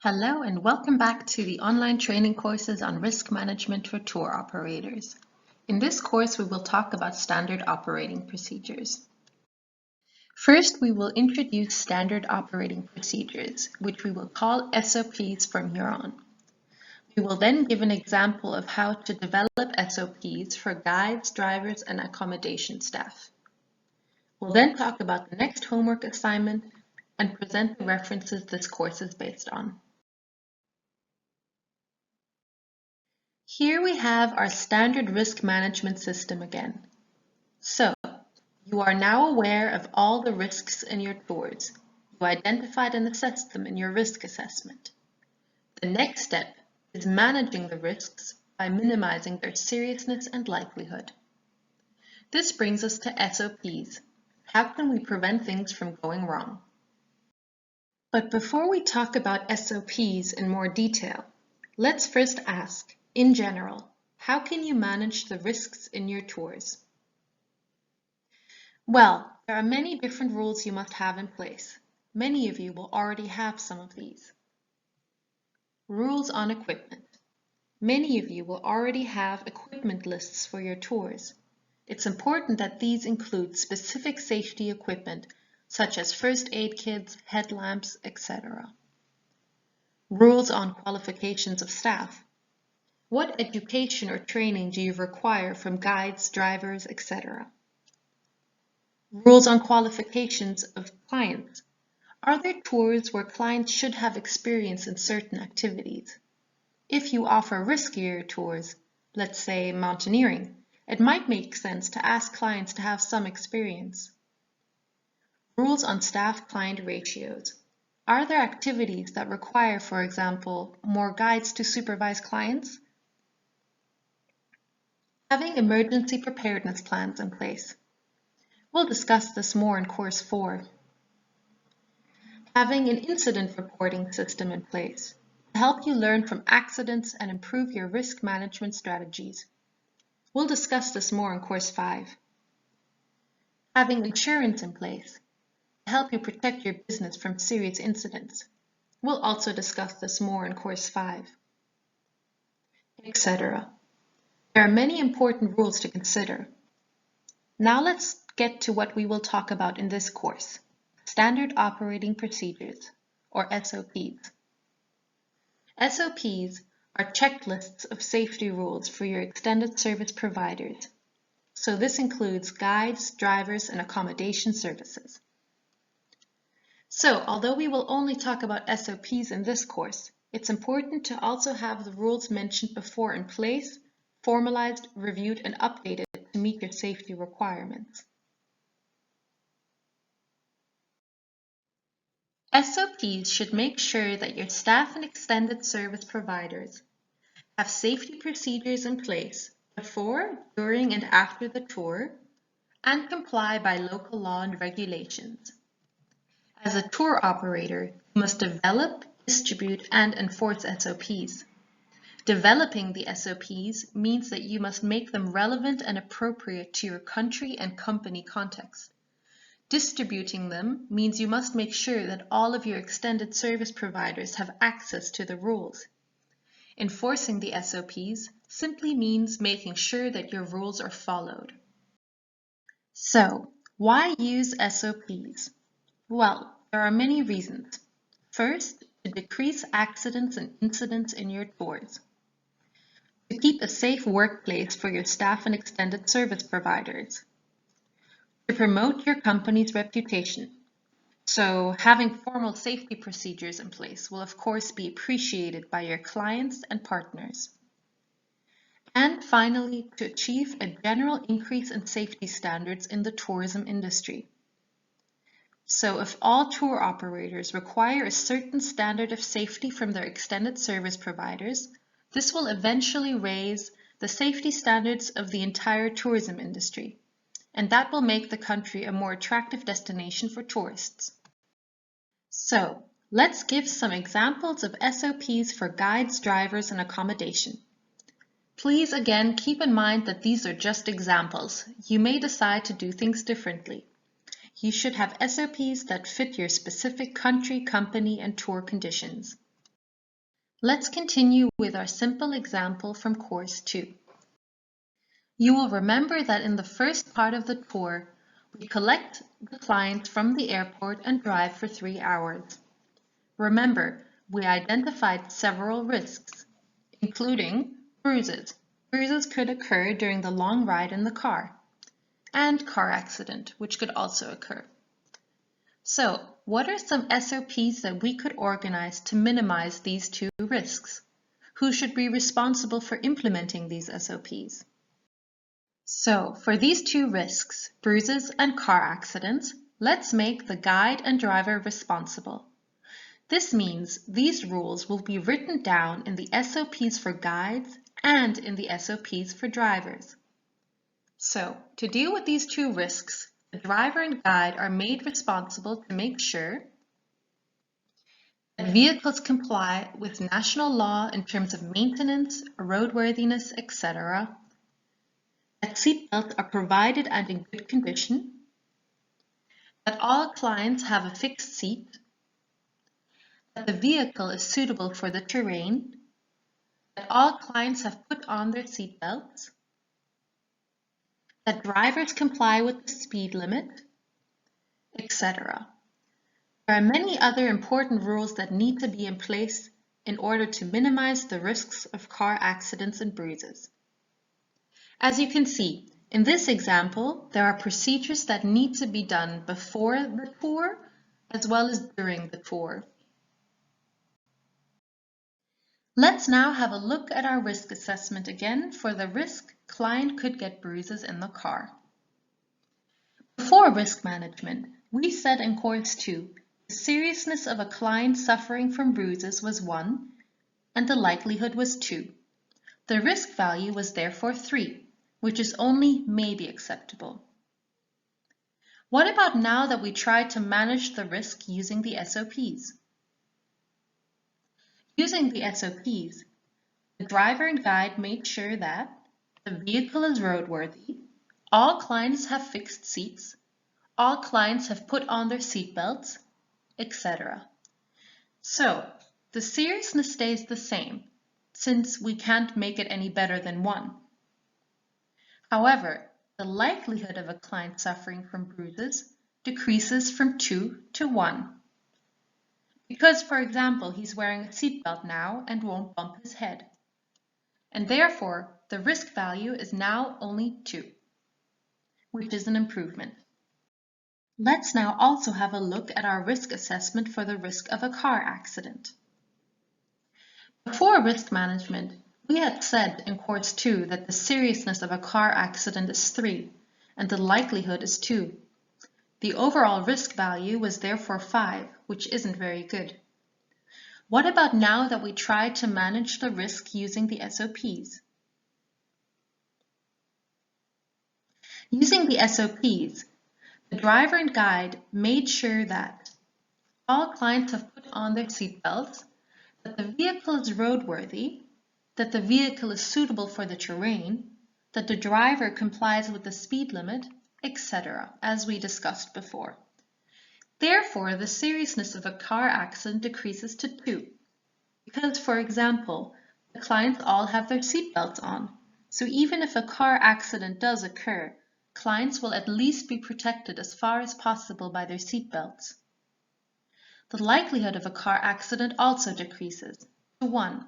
Hello and welcome back to the online training courses on risk management for tour operators. In this course, we will talk about standard operating procedures. First, we will introduce standard operating procedures, which we will call SOPs from here on. We will then give an example of how to develop SOPs for guides, drivers, and accommodation staff. We'll then talk about the next homework assignment and present the references this course is based on. Here we have our standard risk management system again. So, you are now aware of all the risks in your tours. You identified and assessed them in your risk assessment. The next step is managing the risks by minimizing their seriousness and likelihood. This brings us to SOPs. How can we prevent things from going wrong? But before we talk about SOPs in more detail, let's first ask, in general, how can you manage the risks in your tours? Well, there are many different rules you must have in place. Many of you will already have some of these. Rules on equipment. Many of you will already have equipment lists for your tours. It's important that these include specific safety equipment, such as first aid kits, headlamps, etc. Rules on qualifications of staff. What education or training do you require from guides, drivers, etc.? Rules on qualifications of clients. Are there tours where clients should have experience in certain activities? If you offer riskier tours, let's say mountaineering, it might make sense to ask clients to have some experience. Rules on staff-client ratios. Are there activities that require, for example, more guides to supervise clients? Having emergency preparedness plans in place. We'll discuss this more in Course 4. Having an incident reporting system in place to help you learn from accidents and improve your risk management strategies. We'll discuss this more in Course 5. Having insurance in place to help you protect your business from serious incidents. We'll also discuss this more in Course 5, etc. There are many important rules to consider. Now let's get to what we will talk about in this course, Standard Operating Procedures, or SOPs. SOPs are checklists of safety rules for your extended service providers. So this includes guides, drivers, and accommodation services. So although we will only talk about SOPs in this course, it's important to also have the rules mentioned before in place, formalized, reviewed, and updated to meet your safety requirements. SOPs should make sure that your staff and extended service providers have safety procedures in place before, during, and after the tour, and comply by local law and regulations. As a tour operator, you must develop, distribute, and enforce SOPs. Developing the SOPs means that you must make them relevant and appropriate to your country and company context. Distributing them means you must make sure that all of your extended service providers have access to the rules. Enforcing the SOPs simply means making sure that your rules are followed. So, why use SOPs? Well, there are many reasons. First, to decrease accidents and incidents in your tours. To keep a safe workplace for your staff and extended service providers. To promote your company's reputation. So having formal safety procedures in place will of course be appreciated by your clients and partners. And finally, to achieve a general increase in safety standards in the tourism industry. So if all tour operators require a certain standard of safety from their extended service providers, this will eventually raise the safety standards of the entire tourism industry, and that will make the country a more attractive destination for tourists. So, let's give some examples of SOPs for guides, drivers, and accommodation. Please again keep in mind that these are just examples. You may decide to do things differently. You should have SOPs that fit your specific country, company, and tour conditions. Let's continue with our simple example from Course 2. You will remember that in the first part of the tour, we collect the client from the airport and drive for 3 hours. Remember, we identified several risks, including bruises. Bruises could occur during the long ride in the car, and car accident, which could also occur. So, what are some SOPs that we could organize to minimize these two risks? Who should be responsible for implementing these SOPs? So, for these two risks, bruises and car accidents, let's make the guide and driver responsible. This means these rules will be written down in the SOPs for guides and in the SOPs for drivers. So, to deal with these two risks, the driver and guide are made responsible to make sure that vehicles comply with national law in terms of maintenance, roadworthiness, etc., that seatbelts are provided and in good condition, that all clients have a fixed seat, that the vehicle is suitable for the terrain, that all clients have put on their seatbelts, that drivers comply with the speed limit, etc. There are many other important rules that need to be in place in order to minimize the risks of car accidents and bruises. As you can see, in this example, there are procedures that need to be done before the tour as well as during the tour. Let's now have a look at our risk assessment again for the risk client could get bruises in the car. Before risk management, we said in Course 2, the seriousness of a client suffering from bruises was 1 and the likelihood was 2. The risk value was therefore 3, which is only maybe acceptable. What about now that we try to manage the risk using the SOPs? Using the SOPs, the driver and guide made sure that the vehicle is roadworthy, all clients have fixed seats, all clients have put on their seatbelts, etc. So, the seriousness stays the same, since we can't make it any better than 1. However, the likelihood of a client suffering from bruises decreases from 2 to 1. Because, for example, he's wearing a seatbelt now and won't bump his head. And therefore, the risk value is now only 2, which is an improvement. Let's now also have a look at our risk assessment for the risk of a car accident. Before risk management, we had said in Course 2 that the seriousness of a car accident is 3 and the likelihood is 2. The overall risk value was therefore 5, which isn't very good. What about now that we try to manage the risk using the SOPs? Using the SOPs, the driver and guide made sure that all clients have put on their seatbelts, that the vehicle is roadworthy, that the vehicle is suitable for the terrain, that the driver complies with the speed limit, etc., as we discussed before. Therefore, the seriousness of a car accident decreases to 2, because, for example, the clients all have their seatbelts on, so even if a car accident does occur, clients will at least be protected as far as possible by their seatbelts. The likelihood of a car accident also decreases to 1,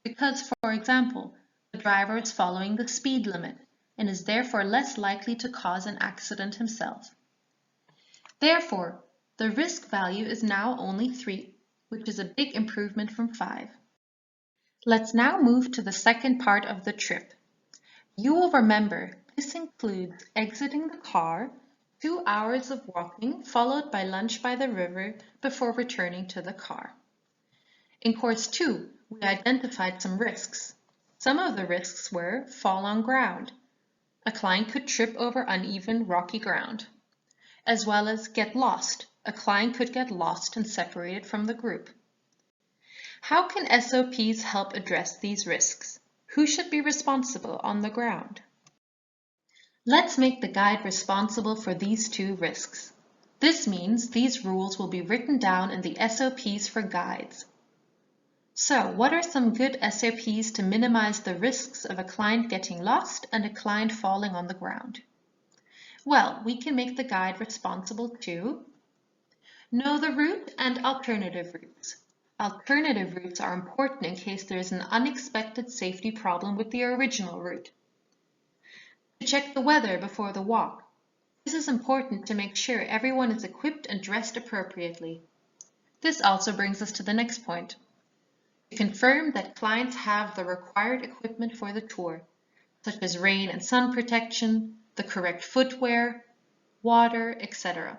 because, for example, the driver is following the speed limit and is therefore less likely to cause an accident himself. Therefore, the risk value is now only 3, which is a big improvement from 5. Let's now move to the second part of the trip. You will remember this includes exiting the car, 2 hours of walking followed by lunch by the river before returning to the car. In Course 2, we identified some risks. Some of the risks were fall on ground. A client could trip over uneven, rocky ground, as well as get lost. A client could get lost and separated from the group. How can SOPs help address these risks? Who should be responsible on the ground? Let's make the guide responsible for these 2 risks. This means these rules will be written down in the SOPs for guides. So, what are some good SOPs to minimize the risks of a client getting lost and a client falling on the ground? Well, we can make the guide responsible to know the route and alternative routes. Alternative routes are important in case there is an unexpected safety problem with the original route. To check the weather before the walk. This is important to make sure everyone is equipped and dressed appropriately. This also brings us to the next point. To confirm that clients have the required equipment for the tour, such as rain and sun protection, the correct footwear, water, etc.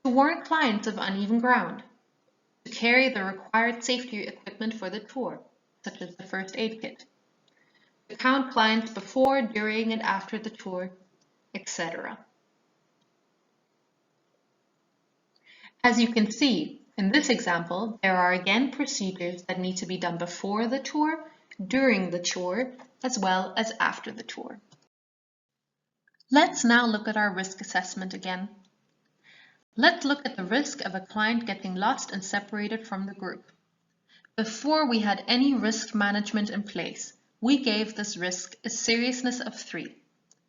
To warn clients of uneven ground. To carry the required safety equipment for the tour, such as the first aid kit. To count clients before, during, and after the tour, etc. As you can see, in this example, there are again procedures that need to be done before the tour, during the tour, as well as after the tour. Let's now look at our risk assessment again. Let's look at the risk of a client getting lost and separated from the group. Before we had any risk management in place, we gave this risk a seriousness of 3,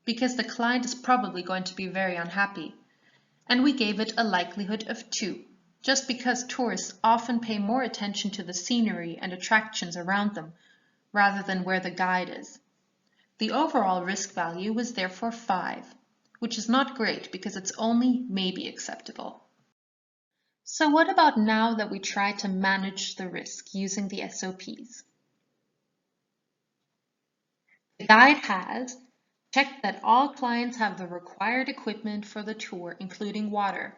because the client is probably going to be very unhappy, and we gave it a likelihood of 2, just because tourists often pay more attention to the scenery and attractions around them, rather than where the guide is. The overall risk value was therefore 5, which is not great because it's only maybe acceptable. So what about now that we try to manage the risk using the SOPs? The guide has checked that all clients have the required equipment for the tour, including water.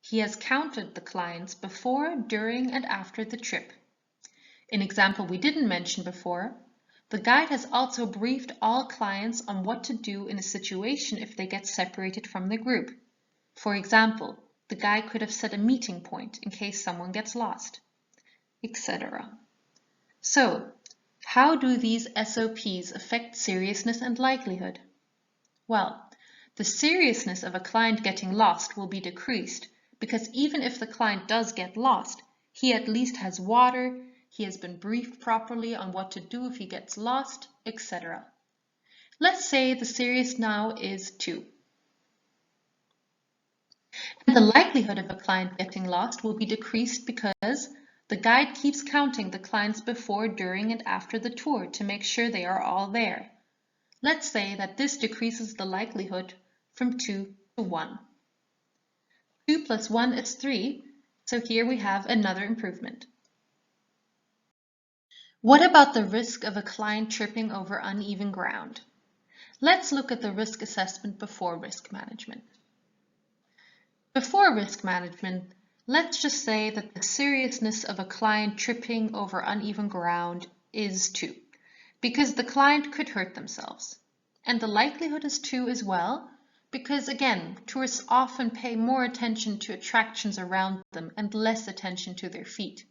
He has counted the clients before, during, and after the trip. An example we didn't mention before, the guide has also briefed all clients on what to do in a situation if they get separated from the group. For example, the guide could have set a meeting point in case someone gets lost, etc. So, how do these SOPs affect seriousness and likelihood? Well, the seriousness of a client getting lost will be decreased because even if the client does get lost, he at least has water, he has been briefed properly on what to do if he gets lost, etc. Let's say the serious now is 2. And the likelihood of a client getting lost will be decreased because the guide keeps counting the clients before, during, and after the tour to make sure they are all there. Let's say that this decreases the likelihood from 2 to 1. 2 plus 1 is 3, so here we have another improvement. What about the risk of a client tripping over uneven ground? Let's look at the risk assessment before risk management. Before risk management, let's just say that the seriousness of a client tripping over uneven ground is 2, because the client could hurt themselves. And the likelihood is 2 as well, because again, tourists often pay more attention to attractions around them and less attention to their feet.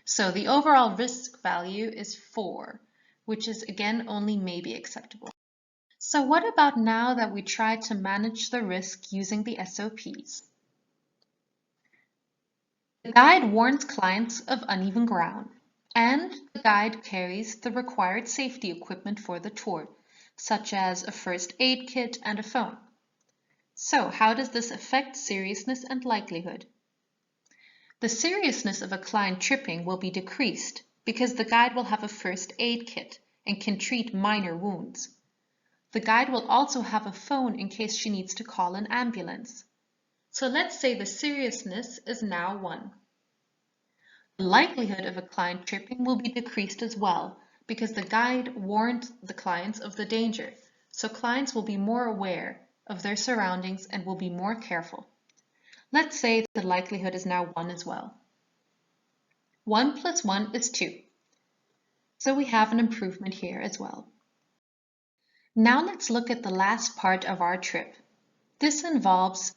So the overall risk value is 4, which is again only maybe acceptable. So what about now that we try to manage the risk using the SOPs? The guide warns clients of uneven ground, and the guide carries the required safety equipment for the tour, such as a first aid kit and a phone. So how does this affect seriousness and likelihood? The seriousness of a client tripping will be decreased because the guide will have a first aid kit and can treat minor wounds. The guide will also have a phone in case she needs to call an ambulance. So let's say the seriousness is now 1. The likelihood of a client tripping will be decreased as well because the guide warned the clients of the danger. So clients will be more aware of their surroundings and will be more careful. Let's say the likelihood is now 1 as well. 1 plus 1 is 2. So we have an improvement here as well. Now let's look at the last part of our trip. This involves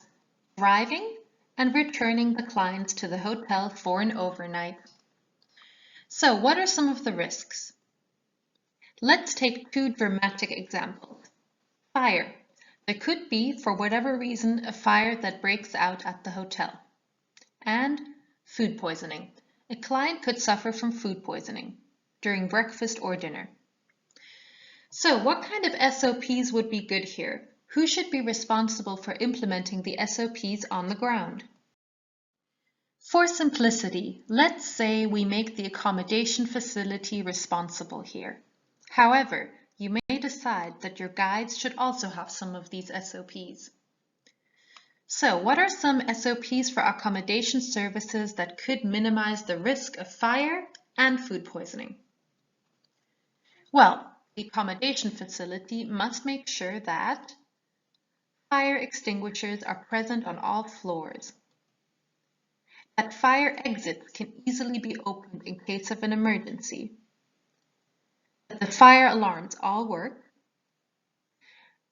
driving and returning the clients to the hotel for an overnight. So what are some of the risks? Let's take 2 dramatic examples. Fire. There could be, for whatever reason, a fire that breaks out at the hotel. And food poisoning. a client could suffer from food poisoning during breakfast or dinner. So what kind of SOPs would be good here? Who should be responsible for implementing the SOPs on the ground? For simplicity, let's say we make the accommodation facility responsible here. However, you may decide that your guides should also have some of these SOPs. So, what are some SOPs for accommodation services that could minimize the risk of fire and food poisoning? Well, the accommodation facility must make sure that fire extinguishers are present on all floors, that fire exits can easily be opened in case of an emergency, that the fire alarms all work,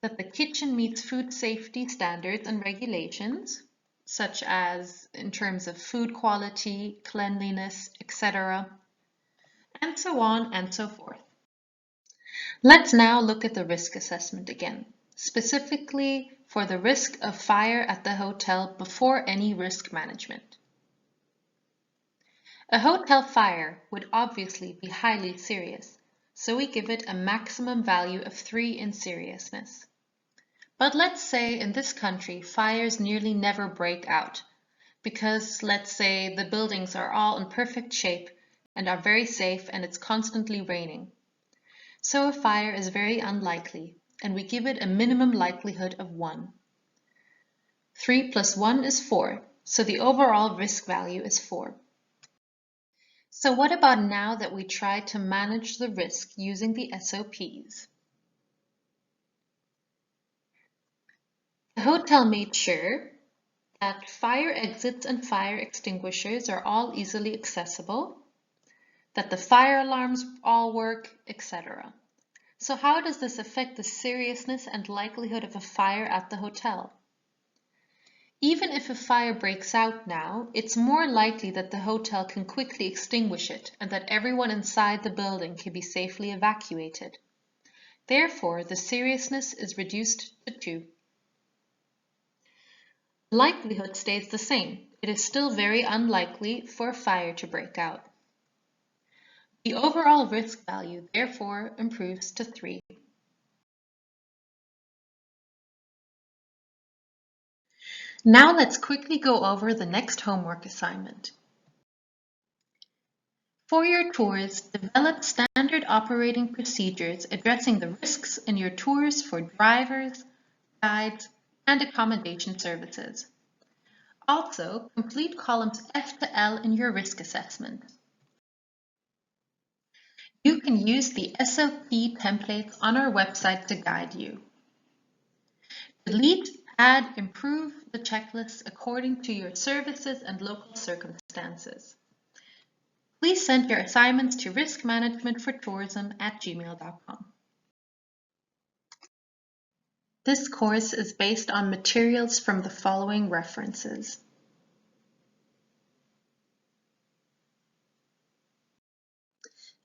that the kitchen meets food safety standards and regulations, such as in terms of food quality, cleanliness, etc., and so on and so forth. Let's now look at the risk assessment again, specifically for the risk of fire at the hotel before any risk management. A hotel fire would obviously be highly serious, so we give it a maximum value of 3 in seriousness. But let's say in this country fires nearly never break out because, let's say, the buildings are all in perfect shape and are very safe and it's constantly raining. So a fire is very unlikely and we give it a minimum likelihood of 1. 3 plus 1 is 4, so the overall risk value is 4. So what about now that we try to manage the risk using the SOPs? The hotel made sure that fire exits and fire extinguishers are all easily accessible, that the fire alarms all work, etc. So how does this affect the seriousness and likelihood of a fire at the hotel? Even if a fire breaks out now, it's more likely that the hotel can quickly extinguish it and that everyone inside the building can be safely evacuated. Therefore, the seriousness is reduced to 2. The likelihood stays the same. It is still very unlikely for a fire to break out. The overall risk value, therefore, improves to 3. Now let's quickly go over the next homework assignment. For your tours, develop standard operating procedures addressing the risks in your tours for drivers, guides, and accommodation services. Also, complete columns F to L in your risk assessment. You can use the SOP templates on our website to guide you. Delete, add, improve the checklist according to your services and local circumstances. Please send your assignments to riskmanagementfortourism@gmail.com. This course is based on materials from the following references.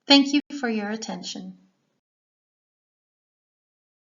Thank you for your attention.